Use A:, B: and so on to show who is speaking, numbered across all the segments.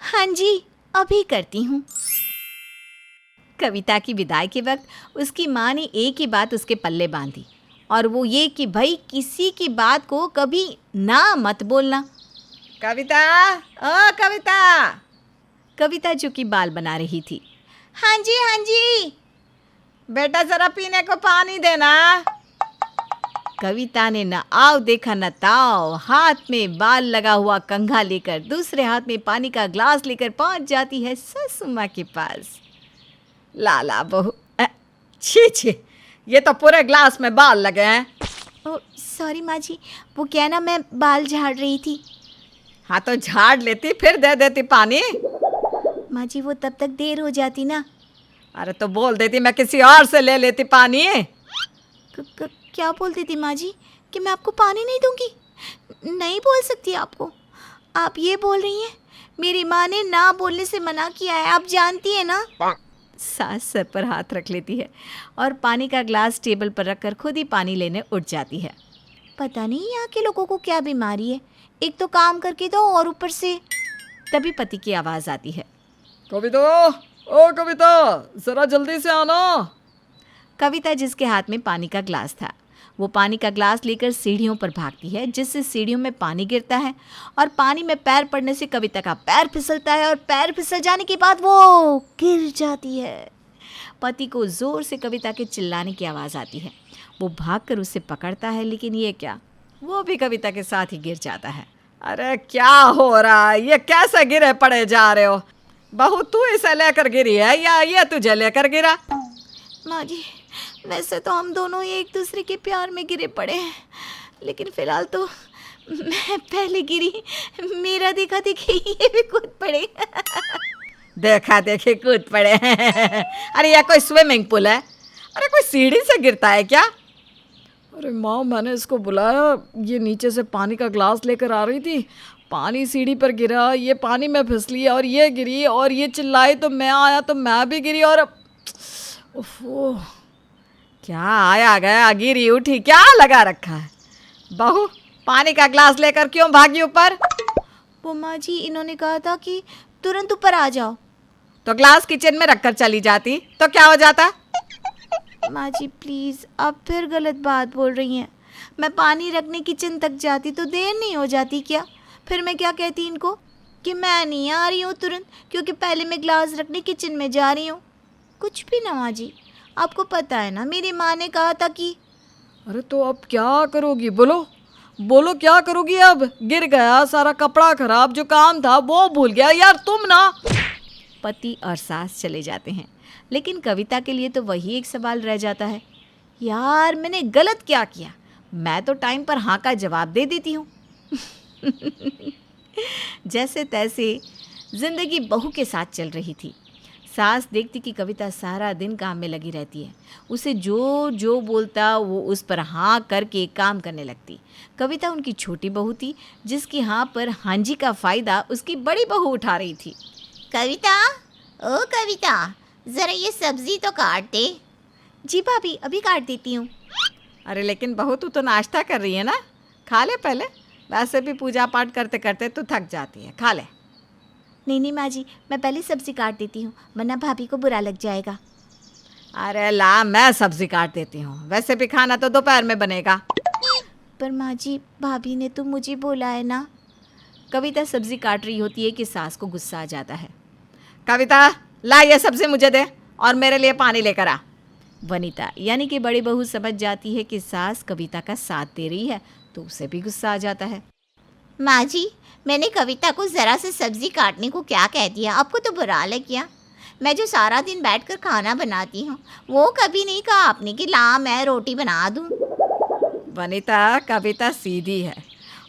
A: हाँ जी, अभी करती हूँ। कविता की विदाई के वक्त उसकी माँ ने एक ही बात उसके पल्ले बांधी, और वो ये कि भाई किसी की बात को कभी ना मत बोलना।
B: कविता, ओ कविता।
A: कविता जो कि बाल बना रही थी। हाँ जी हाँ जी।
B: बेटा जरा पीने को पानी देना।
A: कविता ने न आव देखा न ताव, हाथ में बाल लगा हुआ कंघा लेकर दूसरे हाथ में पानी का ग्लास लेकर पहुंच जाती है सासू के पास।
B: लाला बहू, छी छी, ये तो पूरे ग्लास में बाल लगे हैं।
A: ओह सॉरी माँ जी, वो क्या ना मैं बाल झाड़ रही थी।
B: हाँ तो झाड़ लेती फिर दे देती पानी।
A: माँ जी वो तब तक देर हो जाती ना।
B: अरे तो बोल देती मैं किसी और से ले लेती पानी।
A: क्या बोलती थी माँ जी कि मैं आपको पानी नहीं दूंगी? नहीं बोल सकती आपको। आप ये बोल रही हैं मेरी माँ ने ना बोलने से मना किया है, आप जानती है ना। सास सर पर हाथ रख लेती है और पानी का ग्लास टेबल पर रखकर खुद ही पानी लेने उठ जाती है। पता नहीं यहाँ के लोगों को क्या बीमारी है, एक तो काम करके दो और ऊपर से। तभी पति की आवाज़ आती है,
B: कविता, ओ कविता, जरा जल्दी से आना।
A: कविता जिसके हाथ में पानी का ग्लास था, वो पानी का ग्लास लेकर सीढ़ियों पर भागती है, जिससे सीढ़ियों में पानी गिरता है और पानी में पैर पड़ने से कविता का पैर फिसलता है और पैर फिसल जाने के बाद वो गिर जाती है। पति को जोर से कविता के चिल्लाने की आवाज़ आती है। वो भागकर उसे पकड़ता है, लेकिन ये क्या, वो भी कविता के साथ ही गिर जाता है।
B: अरे क्या हो रहा है, ये कैसे गिरे पड़े जा रहे हो? बहू तू इसे लेकर गिरी है या ये तुझे लेकर गिरा?
A: माँ जी वैसे तो हम दोनों ही एक दूसरे के प्यार में गिरे पड़े हैं, लेकिन फिलहाल तो मैं पहले गिरी, मेरा देखा देखी ये भी कूद पड़े।
B: देखा देखी कूद पड़े। अरे यह कोई स्विमिंग पूल है? अरे कोई सीढ़ी से गिरता है क्या? अरे माँ, मैंने इसको बुलाया, ये नीचे से पानी का ग्लास लेकर आ रही थी, पानी सीढ़ी पर गिरा, ये पानी में फिसली और ये गिरी और ये चिल्लाई तो मैं आया तो मैं भी गिरी और ओफो, क्या आया गया गिरी उठी क्या लगा रखा है? बहू पानी का ग्लास लेकर क्यों भागी ऊपर?
A: वो माँ जी इन्होंने कहा था कि तुरंत ऊपर आ जाओ।
B: तो ग्लास किचन में रखकर चली जाती तो क्या हो जाता?
A: माँ जी प्लीज़, आप फिर गलत बात बोल रही हैं। मैं पानी रखने किचन तक जाती तो देर नहीं हो जाती क्या? फिर मैं क्या कहती इनको कि मैं नहीं आ रही हूँ तुरंत, क्योंकि पहले मैं ग्लास रखने किचन में जा रही हूँ। कुछ भी ना माँ जी, आपको पता है ना मेरी माँ ने कहा था कि।
B: अरे तो अब क्या करोगी? बोलो बोलो, क्या करोगी? अब गिर गया, सारा कपड़ा खराब, जो काम था वो भूल गया यार तुम ना।
A: पति और सास चले जाते हैं, लेकिन कविता के लिए तो वही एक सवाल रह जाता है, यार मैंने गलत क्या किया? मैं तो टाइम पर हाँ का जवाब दे देती हूँ। जैसे तैसे जिंदगी बहू के साथ चल रही थी। सास देखती कि कविता सारा दिन काम में लगी रहती है, उसे जो जो बोलता वो उस पर हाँ करके काम करने लगती। कविता उनकी छोटी बहू थी, जिसकी हाँ पर हाँ जी का फ़ायदा उसकी बड़ी बहू उठा रही थी।
C: कविता, ओ कविता, ज़रा ये सब्ज़ी तो काट दे।
A: जी भाभी अभी काट देती हूँ।
B: अरे लेकिन बहू तू तो नाश्ता कर रही है ना, खा ले पहले, वैसे भी पूजा पाठ करते करते तू थक जाती है, खा ले।
A: नहीं माँ जी, मैं पहले सब्ज़ी काट देती हूँ, वरना भाभी को बुरा लग जाएगा।
B: अरे ला, मैं सब्जी काट देती हूँ, वैसे भी खाना तो दोपहर में बनेगा।
A: पर माँ जी भाभी ने तो मुझे बोला है ना। कविता सब्ज़ी काट रही होती है कि सास को गुस्सा आ जाता है।
B: कविता ला ये सब्जी मुझे दे और मेरे लिए पानी लेकर आ।
A: वनीता यानी कि बड़ी बहू समझ जाती है कि सास कविता का साथ दे रही है, तो उसे भी गुस्सा आ जाता है।
C: माँ जी, मैंने कविता को ज़रा से सब्ज़ी काटने को क्या कह दिया? आपको तो बुरा लग गया। मैं जो सारा दिन बैठकर खाना बनाती हूँ, वो कभी नहीं कहा आपने कि ला मैं रोटी बना दूँ।
B: वनीता, कविता सीधी है,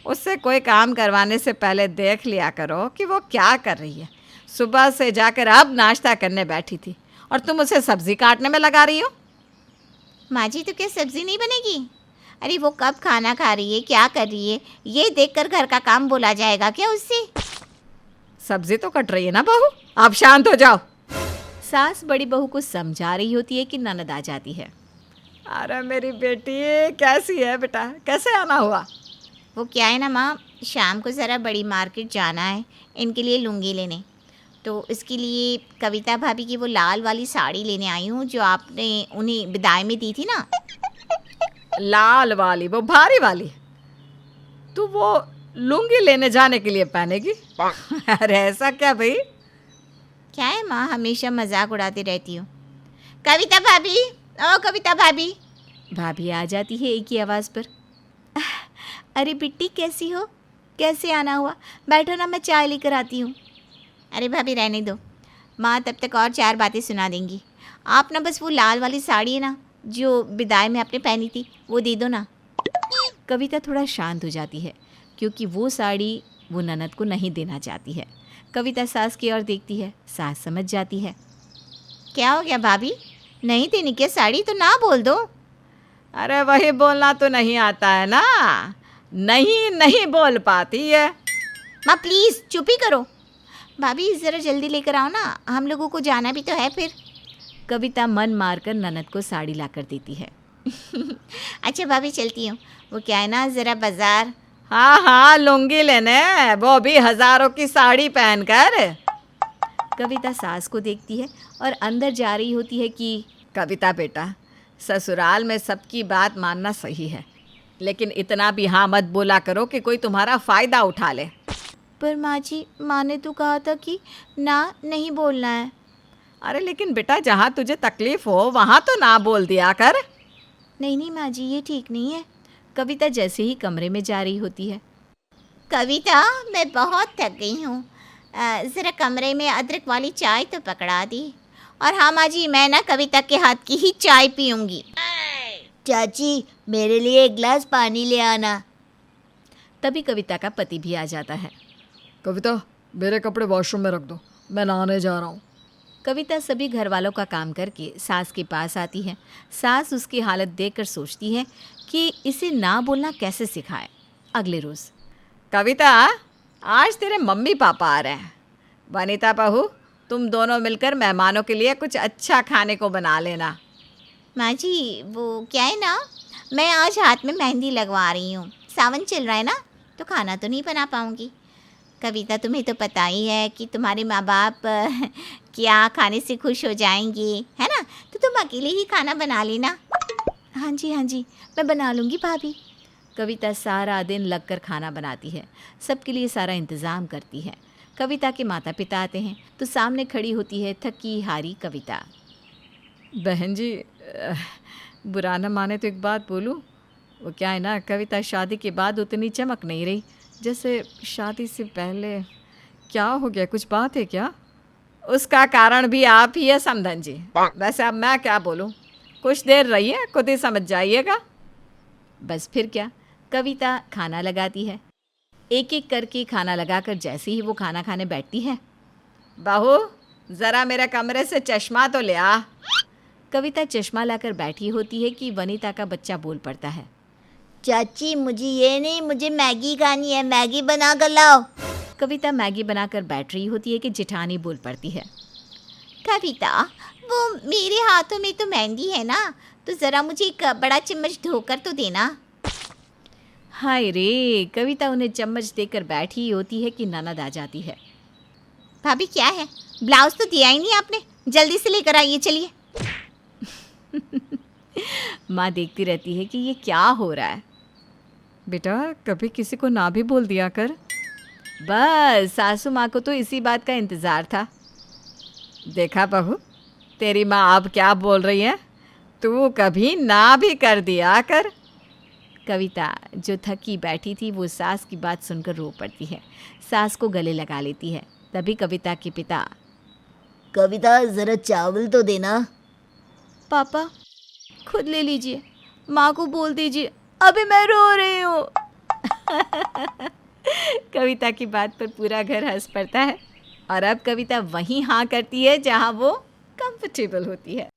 B: उससे कोई काम करवाने से पहले देख लिया करो कि वो क्या कर रही है। सुबह से जाकर अब नाश्ता करने बैठी थी और तुम उसे सब्जी काटने में लगा रही हो।
C: माँ जी तो क्या सब्ज़ी नहीं बनेगी? अरे वो कब खाना खा रही है, क्या कर रही है, ये देखकर घर का काम बोला जाएगा क्या उससे?
B: सब्जी तो कट रही है ना बहू, आप शांत हो जाओ।
A: सास बड़ी बहू को समझा रही होती है कि ननद आ जाती है।
B: अरे मेरी बेटी कैसी है बेटा, कैसे आना हुआ?
C: वो क्या है ना माँ, शाम को ज़रा बड़ी मार्केट जाना है, इनके लिए लुंगी लेने। तो इसके लिए कविता भाभी की वो लाल वाली साड़ी लेने आई हूँ जो आपने उन्हें विदाई में दी थी ना।
B: लाल वाली, वो भारी वाली? तू वो लुंगी लेने जाने के लिए पहनेगी? अरे ऐसा क्या भाई?
C: क्या है माँ, हमेशा मजाक उड़ाती रहती हूँ। कविता भाभी, ओ कविता भाभी।
A: भाभी आ जाती है एक ही आवाज़ पर। अरे बिट्टी कैसी हो, कैसे आना हुआ? बैठो ना, मैं चाय लेकर आती हूँ।
C: अरे भाभी रहने दो, माँ तब तक और 4 बातें सुना देंगी। आप ना बस वो लाल वाली साड़ी है ना जो विदाई में आपने पहनी थी, वो दे दो ना।
A: कविता थोड़ा शांत हो जाती है क्योंकि वो साड़ी वो ननद को नहीं देना चाहती है। कविता सास की ओर देखती है, सास समझ जाती है।
C: क्या हो गया भाभी, नहीं देनी क्या साड़ी? तो ना बोल दो।
B: अरे वही बोलना तो नहीं आता है ना, नहीं बोल पाती है।
C: माँ प्लीज़ चुप ही करो। भाभी ज़रा जल्दी लेकर आओ ना, हम लोगों को जाना भी तो है फिर।
A: कविता मन मारकर ननद को साड़ी लाकर देती है।
C: अच्छा भाभी चलती हूँ, वो क्या है ना ज़रा बाज़ार।
B: हाँ लुंगी लेने, वो भी हज़ारों की साड़ी पहनकर।
A: कविता सास को देखती है और अंदर जा रही होती है कि
B: कविता बेटा, ससुराल में सबकी बात मानना सही है, लेकिन इतना भी हाँ मत बोला करो कि कोई तुम्हारा फ़ायदा उठा ले।
A: पर माँ जी, माँ ने तो कहा था कि ना नहीं बोलना है।
B: अरे लेकिन बेटा, जहाँ तुझे तकलीफ़ हो वहाँ तो ना बोल दिया कर।
A: नहीं माँ जी, ये ठीक नहीं है। कविता जैसे ही कमरे में जा रही होती है।
C: कविता मैं बहुत थक गई हूँ, ज़रा कमरे में अदरक वाली चाय तो पकड़ा दी। और हाँ माँ जी, मैं ना कविता के हाथ की ही चाय पीऊँगी।
A: चाची, मेरे लिए एक गिलास पानी ले आना। तभी कविता का पति भी आ जाता है।
B: कविता, मेरे कपड़े वॉशरूम में रख दो, मैं नहाने जा रहा हूँ।
A: कविता सभी घर वालों का काम करके सास के पास आती है। सास उसकी हालत देखकर सोचती है कि इसे ना बोलना कैसे सिखाए। अगले रोज़,
B: कविता, आज तेरे मम्मी पापा आ रहे हैं। वनीता बहू, तुम दोनों मिलकर मेहमानों के लिए कुछ अच्छा खाने को बना लेना।
C: माँ जी वो क्या है ना, मैं आज हाथ में मेहंदी लगवा रही हूँ, सावन चल रहा है ना, तो खाना तो नहीं बना पाऊँगी। कविता तुम्हें तो पता ही है कि तुम्हारे माँ बाप क्या खाने से खुश हो जाएंगे, है ना, तो तुम अकेले ही खाना बना लेना।
A: हाँ जी, मैं बना लूँगी भाभी। कविता सारा दिन लगकर खाना बनाती है, सबके लिए सारा इंतज़ाम करती है। कविता के माता पिता आते हैं तो सामने खड़ी होती है थकी हारी कविता।
B: बहन जी, बुरा न माने तो एक बात बोलूं? वो क्या है ना, कविता शादी के बाद उतनी चमक नहीं रही जैसे शादी से पहले। क्या हो गया, कुछ बात है क्या? उसका कारण भी आप ही है समधन जी। वैसे अब मैं क्या बोलूं, कुछ देर रहिए, खुद ही समझ जाइएगा।
A: बस फिर क्या, कविता खाना लगाती है। एक एक करके खाना लगाकर जैसे ही वो खाना खाने बैठती है,
B: बहू ज़रा मेरे कमरे से चश्मा तो ले आ।
A: कविता चश्मा लाकर बैठी होती है कि वनीता का बच्चा बोल पड़ता है।
C: चाची मुझे ये नहीं, मुझे मैगी खानी है, मैगी बना कर लाओ।
A: कविता मैगी बनाकर बैठ रही होती है कि जेठानी बोल पड़ती है।
C: कविता वो मेरे हाथों में तो मेहंदी है ना, तो ज़रा मुझे एक बड़ा चम्मच धोकर तो देना।
A: हाय रे, कविता उन्हें चम्मच देकर बैठी होती है कि ननद आ जाती है।
C: भाभी क्या है, ब्लाउज तो दिया ही नहीं आपने, जल्दी से लेकर आइए चलिए।
A: माँ देखती रहती है कि ये क्या हो रहा है।
B: बेटा, कभी किसी को ना भी बोल दिया कर।
A: बस सासू माँ को तो इसी बात का इंतज़ार था।
B: देखा बहू, तेरी माँ अब क्या बोल रही है, तू कभी ना भी कर दिया कर।
A: कविता जो थकी बैठी थी वो सास की बात सुनकर रो पड़ती है, सास को गले लगा लेती है। तभी कविता के पिता,
C: कविता ज़रा चावल तो देना।
A: पापा खुद ले लीजिए, माँ को बोल दीजिए, अभी मैं रो रही हूँ। कविता की बात पर पूरा घर हंस पड़ता है और अब कविता वहीं हाँ करती है जहाँ वो कंफर्टेबल होती है।